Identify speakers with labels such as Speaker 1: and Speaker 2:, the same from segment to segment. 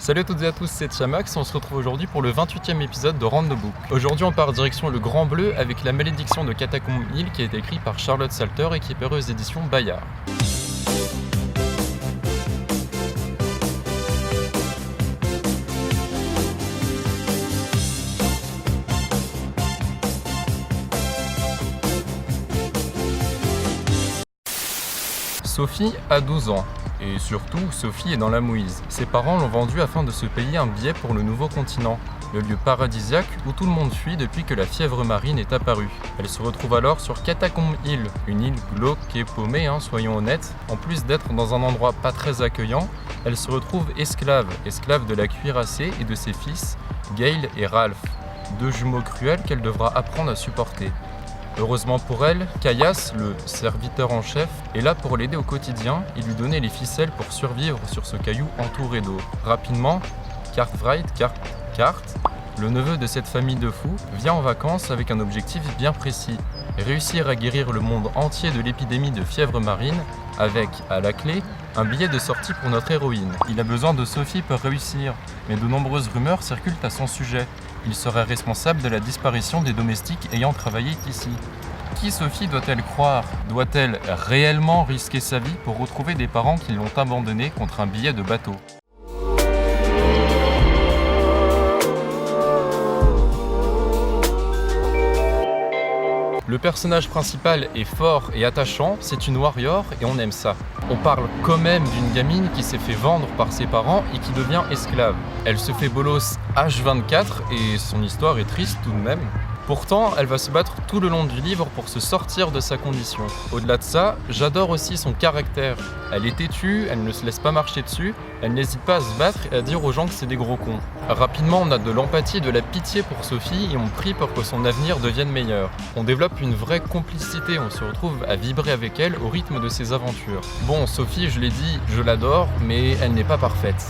Speaker 1: Salut à toutes et à tous, c'est Chamax, on se retrouve aujourd'hui pour le 28e épisode de Round the Book. Aujourd'hui on part direction le Grand Bleu avec La Malédiction de Catacombe Hill qui a été écrit par Charlotte Salter et qui est paru aux éditions Bayard. Sophie a 12 ans. Et surtout, Sophie est dans la mouise. Ses parents l'ont vendue afin de se payer un billet pour le nouveau continent, le lieu paradisiaque où tout le monde fuit depuis que la fièvre marine est apparue. Elle se retrouve alors sur Catacombe Hill, une île glauque et paumée, soyons honnêtes. En plus d'être dans un endroit pas très accueillant, elle se retrouve esclave de la cuirassée et de ses fils, Gale et Ralph, deux jumeaux cruels qu'elle devra apprendre à supporter. Heureusement pour elle, Caius, le serviteur en chef, est là pour l'aider au quotidien et lui donner les ficelles pour survivre sur ce caillou entouré d'eau. Rapidement, Cartwright, le neveu de cette famille de fous, vient en vacances avec un objectif bien précis: réussir à guérir le monde entier de l'épidémie de fièvre marine avec, à la clé, un billet de sortie pour notre héroïne. Il a besoin de Sophie pour réussir, mais de nombreuses rumeurs circulent à son sujet. Il serait responsable de la disparition des domestiques ayant travaillé ici. Qui Sophie doit-elle croire? Doit-elle réellement risquer sa vie pour retrouver des parents qui l'ont abandonnée contre un billet de bateau? Le personnage principal est fort et attachant, c'est une warrior et on aime ça. On parle quand même d'une gamine qui s'est fait vendre par ses parents et qui devient esclave. Elle se fait bolos H24 et son histoire est triste tout de même. Pourtant, elle va se battre tout le long du livre pour se sortir de sa condition. Au-delà de ça, j'adore aussi son caractère. Elle est têtue, elle ne se laisse pas marcher dessus, elle n'hésite pas à se battre et à dire aux gens que c'est des gros cons. Rapidement, on a de l'empathie et de la pitié pour Sophie et on prie pour que son avenir devienne meilleur. On développe une vraie complicité, on se retrouve à vibrer avec elle au rythme de ses aventures. Bon, Sophie, je l'ai dit, je l'adore, mais elle n'est pas parfaite.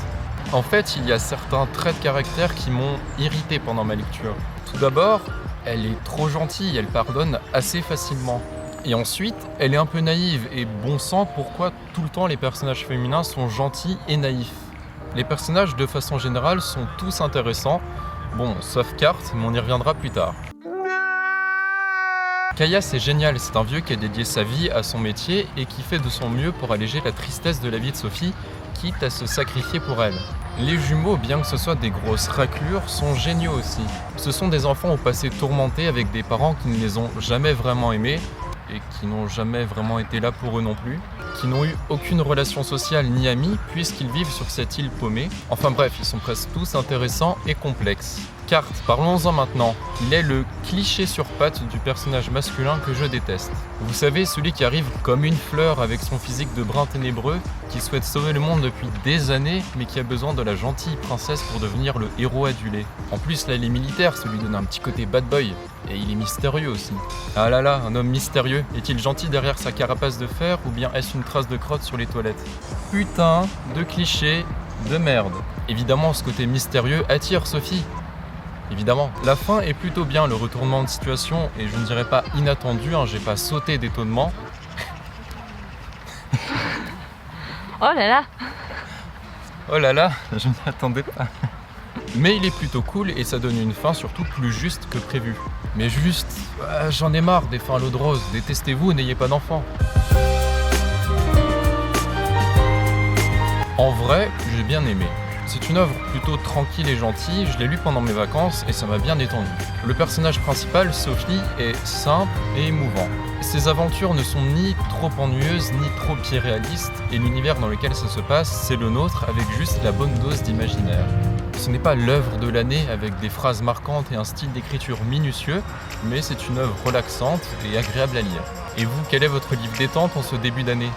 Speaker 1: En fait, il y a certains traits de caractère qui m'ont irrité pendant ma lecture. Tout d'abord, elle est trop gentille, elle pardonne assez facilement. Et ensuite, elle est un peu naïve et bon sang, pourquoi tout le temps les personnages féminins sont gentils et naïfs? Les personnages de façon générale sont tous intéressants, bon, sauf Cart, mais on y reviendra plus tard. Caius est génial, c'est un vieux qui a dédié sa vie à son métier et qui fait de son mieux pour alléger la tristesse de la vie de Sophie, quitte à se sacrifier pour elle. Les jumeaux, bien que ce soit des grosses raclures, sont géniaux aussi. Ce sont des enfants au passé tourmentés avec des parents qui ne les ont jamais vraiment aimés et qui n'ont jamais vraiment été là pour eux non plus, qui n'ont eu aucune relation sociale ni amie puisqu'ils vivent sur cette île paumée. Enfin bref, ils sont presque tous intéressants et complexes. Cart, parlons-en maintenant. Il est le cliché sur pattes du personnage masculin que je déteste. Vous savez, celui qui arrive comme une fleur avec son physique de brun ténébreux, qui souhaite sauver le monde depuis des années, mais qui a besoin de la gentille princesse pour devenir le héros adulé. En plus, là, il est militaire, ça lui donne un petit côté bad boy. Et il est mystérieux aussi. Ah là là, un homme mystérieux. Est-il gentil derrière sa carapace de fer ou bien est-ce une trace de crotte sur les toilettes? Putain de cliché de merde. Évidemment, ce côté mystérieux attire Sophie. Évidemment. La fin est plutôt bien, le retournement de situation, et je ne dirais pas inattendu, j'ai pas sauté d'étonnement.
Speaker 2: Oh là là!
Speaker 1: Oh là là, je ne m'attendais pas. Mais il est plutôt cool et ça donne une fin surtout plus juste que prévu. Mais juste, j'en ai marre des fins à l'eau de rose, détestez-vous, n'ayez pas d'enfants. En vrai, j'ai bien aimé. C'est une œuvre plutôt tranquille et gentille, je l'ai lue pendant mes vacances et ça m'a bien détendu. Le personnage principal, Sophie, est simple et émouvant. Ses aventures ne sont ni trop ennuyeuses ni trop irréalistes et l'univers dans lequel ça se passe, c'est le nôtre avec juste la bonne dose d'imaginaire. Ce n'est pas l'œuvre de l'année avec des phrases marquantes et un style d'écriture minutieux, mais c'est une œuvre relaxante et agréable à lire. Et vous, quel est votre livre détente en ce début d'année ?